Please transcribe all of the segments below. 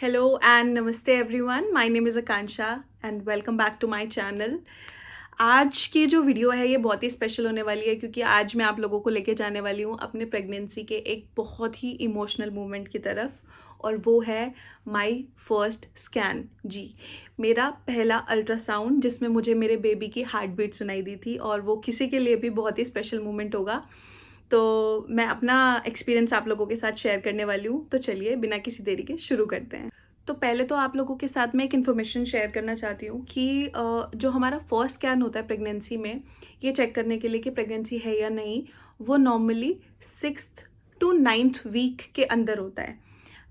Hello and namaste everyone. My name is Akansha and welcome back to my channel. आज की जो video है ये बहुत ही स्पेशल होने वाली है क्योंकि आज मैं आप लोगों को लेके जाने वाली हूँ अपने प्रेगनेंसी के एक बहुत ही इमोशनल मोमेंट की तरफ और वो है माय फर्स्ट स्कैन। जी, मेरा पहला अल्ट्रासाउंड जिसमें मुझे मेरे बेबी की हार्ट बीट सुनाई दी थी और वो किसी के लिए भी बहुत ही स्पेशल मोमेंट होगा। तो मैं अपना एक्सपीरियंस आप लोगों के साथ शेयर करने वाली हूँ। तो चलिए बिना किसी देरी के शुरू करते हैं। तो पहले तो आप लोगों के साथ मैं एक इन्फॉर्मेशन शेयर करना चाहती हूँ कि जो हमारा फर्स्ट स्कैन होता है प्रेगनेंसी में, ये चेक करने के लिए कि प्रेगनेंसी है या नहीं, वो normally 6th to 9th week के अंदर होता है।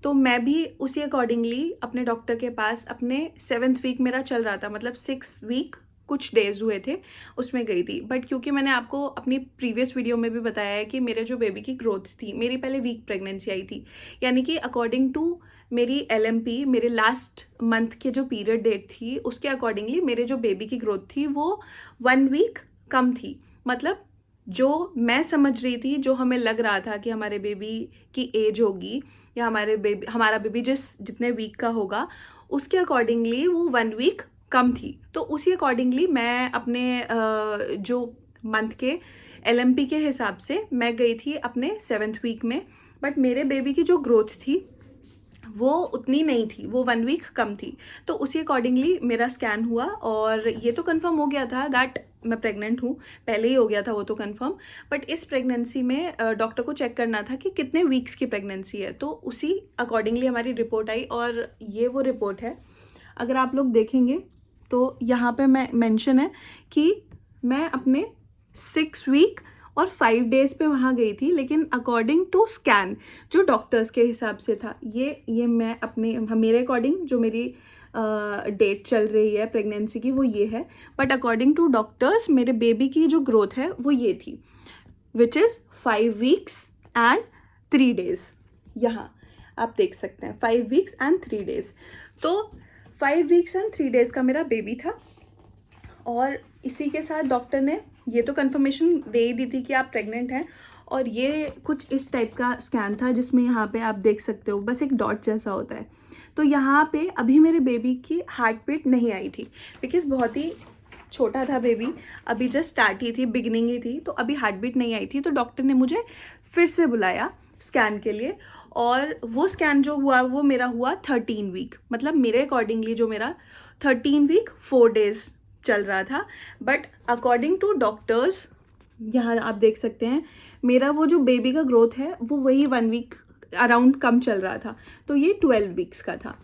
तो मैं भी उसी अकॉर्डिंगली अपने डॉक्टर के पास अपने 7th वीक मेरा चल रहा था, मतलब 6 वीक कुछ डेज हुए थे उसमें गई थी। बट क्योंकि मैंने आपको अपनी प्रीवियस वीडियो में भी बताया है कि मेरे जो बेबी की ग्रोथ थी, मेरी पहले वीक प्रेगनेंसी आई थी, यानी कि अकॉर्डिंग टू मेरी LMP, मेरे लास्ट मंथ के जो पीरियड डेट थी उसके अकॉर्डिंगली मेरे जो बेबी की ग्रोथ थी वो 1 वीक कम थी। मतलब जो मैं समझ रही थी, जो हमें लग रहा था कि हमारे बेबी की एज होगी या हमारा बेबी जितने वीक का होगा उसके अकॉर्डिंगली वो 1 वीक कम थी। तो उसी अकॉर्डिंगली मैं अपने जो मंथ के LMP के हिसाब से मैं गई थी अपने 7th वीक में। बट मेरे बेबी की जो ग्रोथ थी वो उतनी नहीं थी, वो 1 वीक कम थी। तो उसी अकॉर्डिंगली मेरा स्कैन हुआ और ये तो कंफर्म हो गया था दैट मैं प्रेग्नेंट हूँ, पहले ही हो गया था वो तो कंफर्म। बट इस प्रेगनेंसी में डॉक्टर को चेक करना था कि कितने वीक्स की प्रेगनेंसी है, तो उसी अकॉर्डिंगली हमारी रिपोर्ट आई और ये वो रिपोर्ट है। अगर आप लोग देखेंगे तो यहाँ पे मैं मेंशन है कि मैं अपने 6 वीक और 5 डेज पे वहाँ गई थी, लेकिन अकॉर्डिंग टू स्कैन जो डॉक्टर्स के हिसाब से था, ये मैं अपने मेरे अकॉर्डिंग जो मेरी डेट चल रही है प्रेगनेंसी की वो ये है। बट अकॉर्डिंग टू डॉक्टर्स मेरे बेबी की जो ग्रोथ है वो ये थी, which is 5 weeks and 3 days. यहाँ आप देख सकते हैं 5 वीक्स एंड 3 डेज। तो 5 वीक्स एंड 3 डेज का मेरा बेबी था और इसी के साथ डॉक्टर ने ये तो कंफर्मेशन दे ही दी थी कि आप प्रेग्नेंट हैं। और ये कुछ इस टाइप का स्कैन था जिसमें यहाँ पे आप देख सकते हो बस एक डॉट जैसा होता है। तो यहाँ पे अभी मेरे बेबी की हार्ट बीट नहीं आई थी बिकॉज बहुत ही छोटा था बेबी, अभी जस्ट स्टार्ट ही थी, बिगिनिंग ही थी, तो अभी हार्ट बीट नहीं आई थी। तो डॉक्टर ने मुझे फिर से बुलाया स्कैन के लिए और वो स्कैन जो हुआ वो मेरा हुआ 13 वीक, मतलब मेरे अकॉर्डिंगली जो मेरा 13 वीक 4 डेज चल रहा था। बट अकॉर्डिंग टू डॉक्टर्स यहाँ आप देख सकते हैं मेरा वो जो बेबी का ग्रोथ है वो वही 1 वीक अराउंड कम चल रहा था, तो ये 12 वीक्स का था।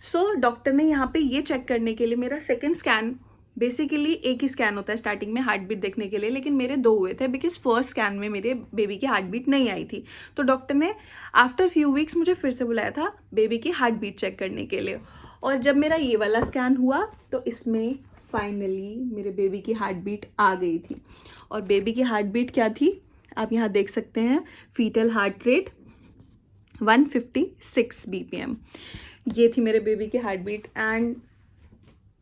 सो डॉक्टर ने यहाँ पे ये चेक करने के लिए मेरा सेकेंड स्कैन, बेसिकली एक ही स्कैन होता है स्टार्टिंग में हार्ट बीट देखने के लिए, लेकिन मेरे 2 हुए थे बिकॉज फर्स्ट स्कैन में मेरे बेबी की हार्ट बीट नहीं आई थी। तो डॉक्टर ने आफ्टर फ्यू वीक्स मुझे फिर से बुलाया था बेबी की हार्ट बीट चेक करने के लिए। और जब मेरा ये वाला स्कैन हुआ तो इसमें फाइनली मेरे बेबी की हार्ट बीट आ गई थी। और बेबी की हार्ट बीट क्या थी आप यहाँ देख सकते हैं, फीटल हार्ट रेट 156 BPM, ये थी मेरे बेबी की heart beat. And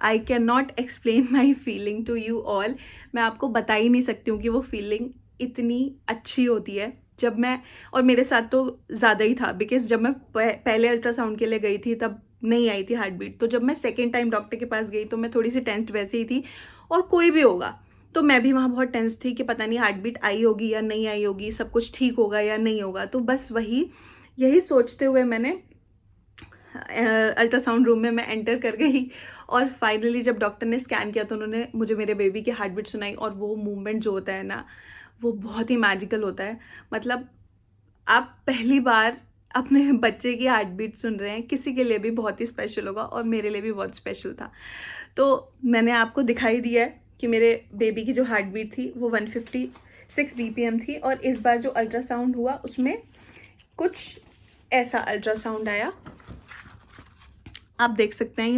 I can not explain my feeling to you all. मैं आपको बता ही नहीं सकती हूँ कि वो फीलिंग इतनी अच्छी होती है जब मैं, और मेरे साथ तो ज़्यादा ही था बिकॉज जब मैं पहले अल्ट्रासाउंड के लिए गई थी तब नहीं आई थी हार्ट बीट। तो जब मैं सेकेंड टाइम डॉक्टर के पास गई तो मैं थोड़ी सी टेंस्ड वैसे ही थी, और कोई भी होगा तो मैं भी वहाँ बहुत टेंस थी कि पता नहीं हार्ट बीट आई होगी या नहीं आई होगी, सब कुछ ठीक होगा या नहीं होगा। तो बस यही सोचते हुए मैंने अल्ट्रासाउंड रूम में मैं एंटर कर गई। और फाइनली जब डॉक्टर ने स्कैन किया तो उन्होंने मुझे मेरे बेबी की हार्ट बीट सुनाई और वो मूवमेंट जो होता है ना वो बहुत ही मैजिकल होता है। मतलब आप पहली बार अपने बच्चे की हार्ट बीट सुन रहे हैं, किसी के लिए भी बहुत ही स्पेशल होगा और मेरे लिए भी बहुत स्पेशल था। तो मैंने आपको दिखाई दिया है कि मेरे बेबी की जो हार्ट बीट थी वो 156 BPM थी। और इस बार जो अल्ट्रासाउंड हुआ उसमें कुछ ऐसा अल्ट्रासाउंड आया, आप देख सकते हैं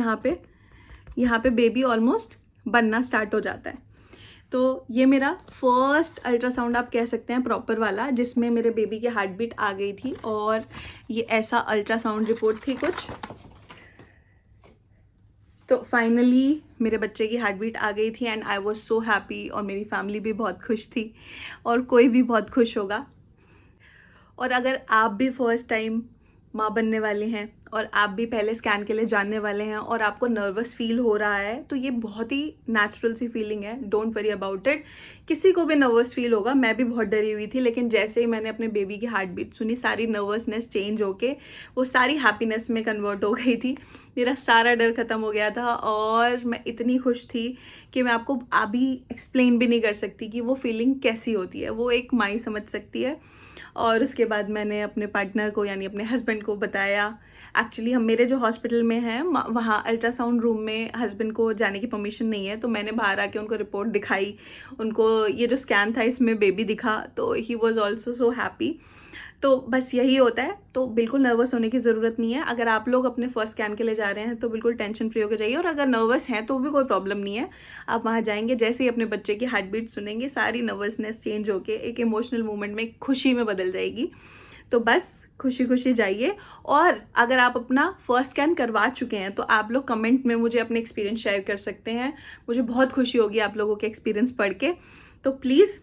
यहाँ पे बेबी ऑलमोस्ट बनना स्टार्ट हो जाता है। तो ये मेरा फर्स्ट अल्ट्रासाउंड आप कह सकते हैं प्रॉपर वाला, जिसमें मेरे बेबी की हार्ट बीट आ गई थी। और ये ऐसा अल्ट्रासाउंड रिपोर्ट थी कुछ। तो फाइनली मेरे बच्चे की हार्ट बीट आ गई थी and I was so happy, और मेरी फैमिली भी बहुत खुश थी और कोई भी बहुत खुश होगा। और अगर आप भी फर्स्ट टाइम माँ बनने वाले हैं और आप भी पहले स्कैन के लिए जानने वाले हैं और आपको नर्वस फील हो रहा है, तो ये बहुत ही नेचुरल सी फीलिंग है, डोंट वरी अबाउट इट। किसी को भी नर्वस फील होगा, मैं भी बहुत डरी हुई थी, लेकिन जैसे ही मैंने अपने बेबी की हार्ट बीट सुनी, सारी नर्वसनेस चेंज होके वो सारी हैप्पीनेस में कन्वर्ट हो गई थी। मेरा सारा डर खत्म हो गया था और मैं इतनी खुश थी कि मैं आपको अभी एक्सप्लेन भी नहीं कर सकती कि वो फीलिंग कैसी होती है, वो एक माँ ही समझ सकती है। और उसके बाद मैंने अपने पार्टनर को यानी अपने हस्बैंड को बताया। एक्चुअली हम मेरे जो हॉस्पिटल में हैं वहाँ अल्ट्रासाउंड रूम में हस्बैंड को जाने की परमिशन नहीं है, तो मैंने बाहर आके उनको रिपोर्ट दिखाई। उनको ये जो स्कैन था इसमें बेबी दिखा, तो he was also so happy. तो बस यही होता है, तो बिल्कुल नर्वस होने की ज़रूरत नहीं है। अगर आप लोग अपने फर्स्ट स्कैन के लिए जा रहे हैं तो बिल्कुल टेंशन फ्री होकर जाइए, और अगर नर्वस हैं तो भी कोई प्रॉब्लम नहीं है। आप वहाँ जाएंगे, जैसे ही अपने बच्चे की हार्ट बीट सुनेंगे, सारी नर्वसनेस चेंज होके एक इमोशनल मोमेंट में खुशी में बदल जाएगी। तो बस खुशी खुशी जाइए। और अगर आप अपना फर्स्ट स्कैन करवा चुके हैं तो आप लोग कमेंट में मुझे अपने एक्सपीरियंस शेयर कर सकते हैं। मुझे बहुत खुशी होगी आप लोगों के एक्सपीरियंस पढ़ के। तो please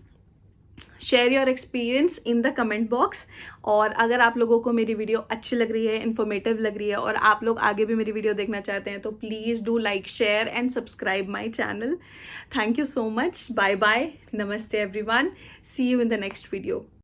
share your experience in the comment box. और अगर आप लोगों को मेरी वीडियो अच्छी लग रही है, इन्फॉर्मेटिव लग रही है, और आप लोग आगे भी मेरी वीडियो देखना चाहते हैं, तो please do like, share and subscribe my channel. Thank you so much. Bye bye. Namaste everyone. See you in the next video.